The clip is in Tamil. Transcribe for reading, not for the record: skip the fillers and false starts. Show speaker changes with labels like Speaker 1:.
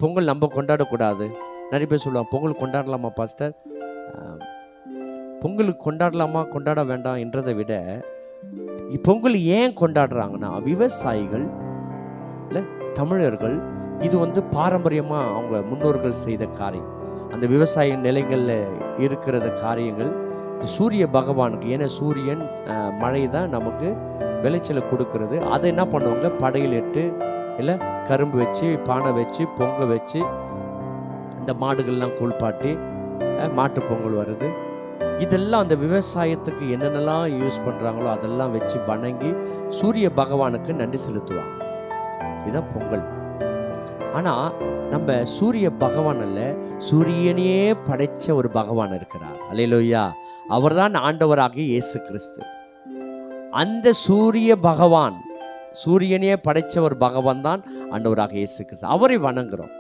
Speaker 1: பொங்கல் நம்ம கொண்டாடக்கூடாது. நிறைய பேர் சொல்லுவாங்க, பொங்கல் கொண்டாடலாமா பாஸ்டர்? பொங்கலுக்கு கொண்டாடலாமா கொண்டாட வேண்டாம் என்றதை விட, பொங்கல் ஏன் கொண்டாடுறாங்கன்னா, விவசாயிகள் இல்லை தமிழர்கள், இது வந்து பாரம்பரியமாக அவங்க முன்னோர்கள் செய்த காரியம். அந்த விவசாய நிலைகளில் இருக்கிற காரியங்கள் சூரிய பகவானுக்கு, ஏன்னா சூரியன் மழை தான் நமக்கு விளைச்சலை கொடுக்கறது. அதை என்ன பண்ணுவாங்க, படையில் இட்டு இல்லை கரும்பு வச்சு பானை வச்சு பொங்க வச்சு இந்த மாடுகள்லாம் குளிப்பாட்டி மாட்டு பொங்கல் வருது. இதெல்லாம் அந்த விவசாயத்துக்கு என்னென்னலாம் யூஸ் பண்ணுறாங்களோ அதெல்லாம் வச்சு வணங்கி சூரிய பகவானுக்கு நன்றி செலுத்துவாங்க. இதுதான் பொங்கல். ஆனால் நம்ம சூரிய பகவான் அல்ல, சூரியனையே படைச்ச ஒரு பகவான் இருக்கிறார். அல்லேலூயா. அவர்தான் ஆண்டவராகிய இயேசு கிறிஸ்து. அந்த சூரிய பகவான், சூரியனையே படைச்ச ஒரு பகவான் தான் ஆண்டவராகிய இயேசு கிறிஸ்து. அவரை வணங்குறோம்.